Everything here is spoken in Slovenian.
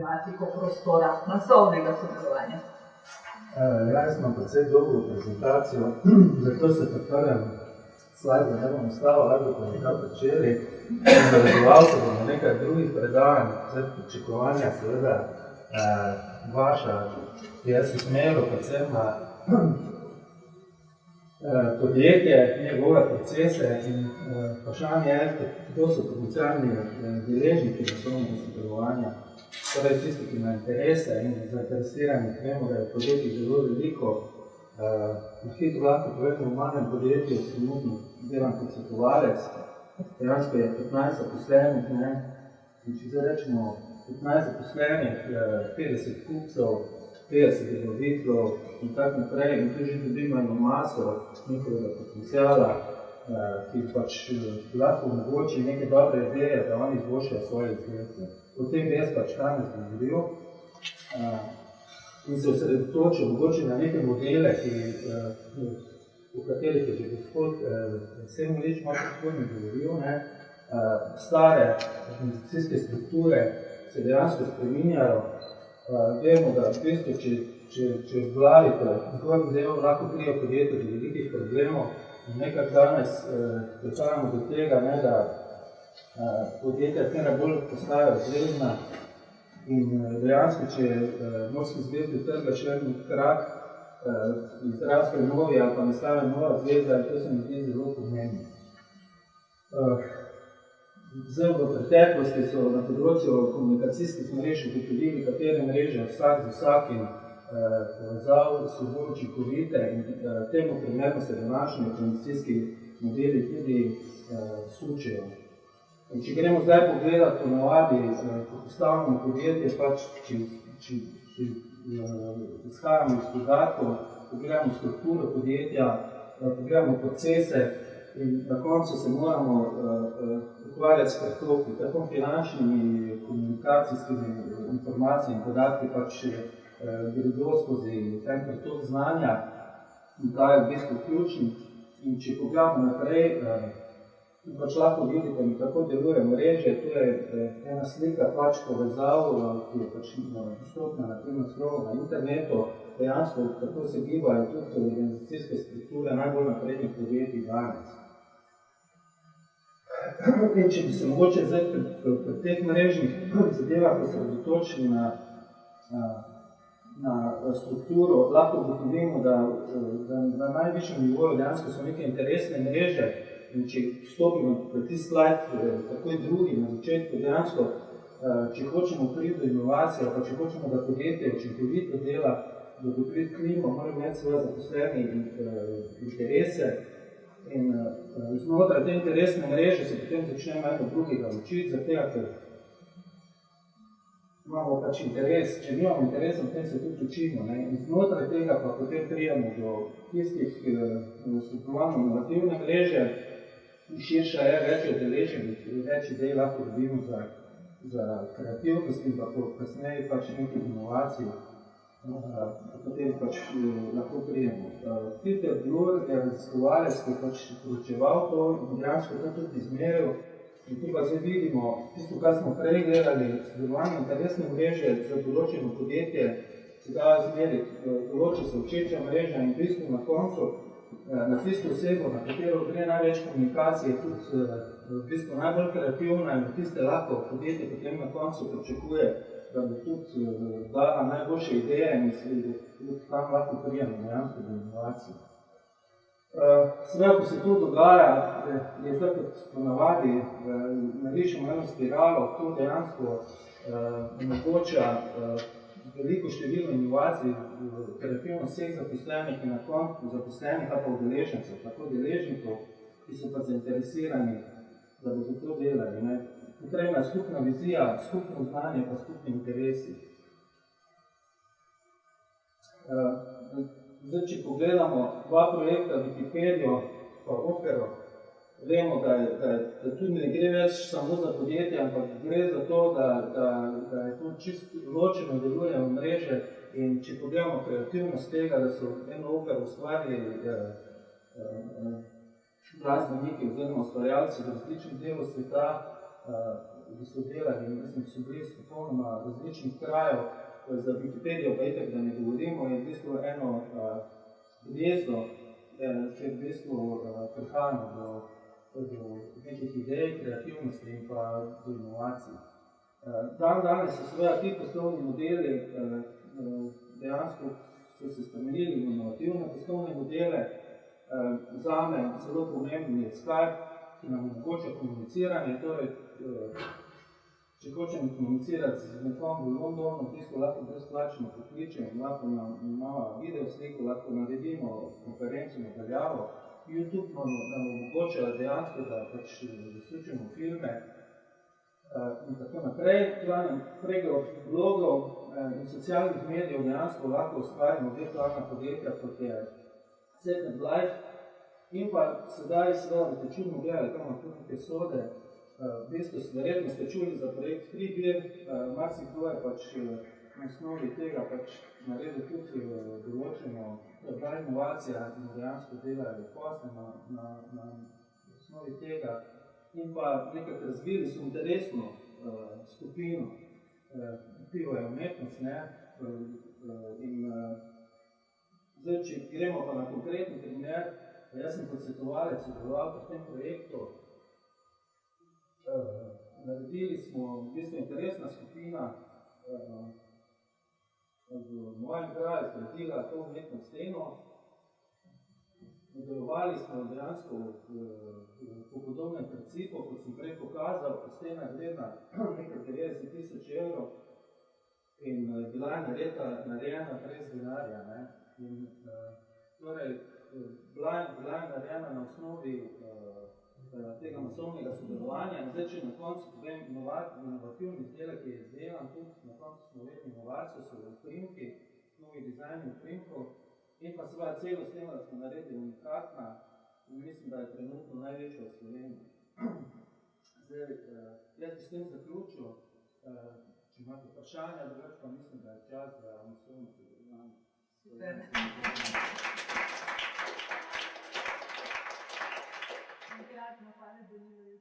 problematiko prostora, masovnega sodelovanja. Jaz imam precej dolgo prezentacijo, zato se preprem slajd, da ne bom ostalo, da bomo nekaj pričeli. Navezoval se bomo nekaj drugih predavanj, pričakovanja, seveda vaša, jaz se smejo predvsem na podjetje, njegove procese in vprašanje je, kdo so potencialni deležniki masovnega sodelovanja. Torej, tisti, ki ima interese in zainteresirani, vemo, da je podjetij zelo veliko. Na hitro lahko povedemo v manjem podjetju, trenutno delam kot svetovalec, dejansko je 15 zaposlenih, in če zdaj rečemo 15 zaposlenih, 50 kupcev, 50 dobaviteljev in tako naprej, in tu že dobimo eno maso njihovega potenciala, ki pač lahko omogoči neke dobre ideje, da oni izboljšajo svoje izdelke. O tem bi jaz pač danes govoril in se osredotočil mogoče na neke modele, o katerih je že gospod Semolič malo predhodno govoril. Stare organizacijske strukture se dejansko spreminjajo. Vemo, da v bistvu, če obglavite, nikoli zadevo lahko prije podjetja do velikih problemov in nekako danes prihajamo do tega, da podjetja tega bolj postajajo zvezna in dejansko, če morski zvezdi trga še en krak izraz prenovi ali pa nastane nova zvezda, to se mi zdi zelo pomembno. Zdaj v preteklosti so na področju komunikacijskih mrež ugotovili, katere mreže vsak z vsakim povezav so bolj učinkovite in temu primerno se današnji organizacijski modeli tudi sučijo. In če gremo zdaj pogledati ponavadi, ko postavljamo podjetje, pač če izhajamo iz podatkov, pogledamo strukturo podjetja, pogledamo procese in na koncu se moramo ukvarjati s pretoki, tako finančnimi, komunikacijskimi informacijami in podatki pač gredo skozi ten pretok znanja in ta je v bistvu ključni. In če pogledamo naprej, pač lahko vidite, kako deluje mreže, to je ena slika pač povezav, ki je pač dostopna na tem naslovu na internetu, dejansko kako se gibajo tudi organizacijske strukture najbolj naprednih podjetij danes. In če bi se mogoče zdaj pri teh mrežnih zadevah osredotočili na strukturo, lahko ugotovimo, da na najvišjem nivoju dejansko so neke interesne mreže. In če vstopimo v tisti slajd, takoj drugi na začetku, dejansko, če hočemo priti do inovacije, pa če hočemo, da podjetje učinkovito dela, da bi priti klimo, moramo imeti svoje zaposlene interese. In znotraj te interesne mreže se potem začnemo eno drugega učiti, zato ker imamo pač interes. Če nimamo interesa, potem se tudi učimo. In znotraj tega pa potem prijemo do tistih strukturalno inovativne mreže, širša je več odeleženih, več idej lahko dobimo za kreativnost in pa kasneje pač nekaj inovacij, potem pač lahko prijemo. Peter Bloor je raziskovalec, ki je pač proučeval to in dejansko to tudi izmeril. In tu pa zdaj vidimo tisto, kar smo prej gledali, sodelovanje interesne mreže za določeno podjetje, se da izmeriti, določi se učeča mreža in v bistvu na koncu na tisto osebo, na katero gre največ komunikacije, tudi v bistvu najbolj kreativna in tiste lahko podjetje potem na koncu pričakuje, da bi tudi dala najboljše ideje in se tudi tam lahko prijemo dejansko do inovacije. Seveda, ko se to dogaja, je zdaj kot ponavadi, narišemo eno spiralo, to dejansko omogoča veliko število inovacij, kreativno vseh zaposlenih in na koncu zaposlenih ali pa udeležencev, tako deležnikov, ki so pa zainteresirani, da bodo to delali. Potrebna je skupna vizija, skupno znanje pa skupni interesi. Zdaj, če pogledamo dva projekta, Wikipedijo pa Opero, vemo, da tudi ne gre več samo za podjetje, ampak gre za to, da je to čisto ločeno deluje v mreže in če pogledamo kreativnost tega, da so eno Opero ustvarili glasbeniki oziroma ustvarjalci v različnih delov sveta, ki so delali, mislim, so bili iz popolnoma različnih krajev, za Wikipedijo pa itak, da ne govorimo, je v bistvu eno gnezdo, ki je v bistvu prihajamo do nekih idej, kreativnosti in pa do inovacij. Danes so seveda ti poslovni modeli dejansko so se spremenili v inovativne poslovne modele. Zame zelo pomembni je Skype, ki nam omogoča komuniciranje, torej če hočem komunicirati z nekom v Londonu, v bistvu lahko brezplačno pokličem, lahko imamo video sliko, lahko naredimo konferenco na daljavo. YouTube nam omogoča dejansko, da pač izključimo filme in tako naprej. Preko blogov in socialnih medijev dejansko lahko ustvarimo virtualna podjetja, kot je Second Life. In pa sedaj seveda ste čudno gledali, tam imamo tudi neke sode. V bistvu verjetno ste čuli za projekt FreeBeer, marsikdo je pač na osnovi tega pač naredil tudi določeno inovacija in dejansko delajo posle na osnovi tega. In pa nekako razvili so interesno skupino, pivo je umetnost, ne? In zdaj, če gremo pa na konkretni primer, jaz sem kot svetovalec sodeloval v tem projektu. Naredili smo, v bistvu interesna skupina v mojem kraju zgradila to umetno steno. Modelovali smo dejansko po podobnem principu, kot sem prej pokazal, stena je vredna nekaj 90 000 evrov in bila je narejena brez denarja. Torej, bila je narejena na osnovi tega masovnega sodelovanja in zdaj, če na koncu povem inovativni izdelek, ki je izdelan, tudi na koncu smo vedeli inovacijo, so uprimki, novi dizajni uprimkov in pa seveda celo steno, da smo naredili unikatna in mislim, da je trenutno največja v Sloveniji. Zdaj, jaz bi s tem zaključil, če imate vprašanja, drugače pa mislim, da je čas za masovno sodelovanje. Super. Hvala, Danilo.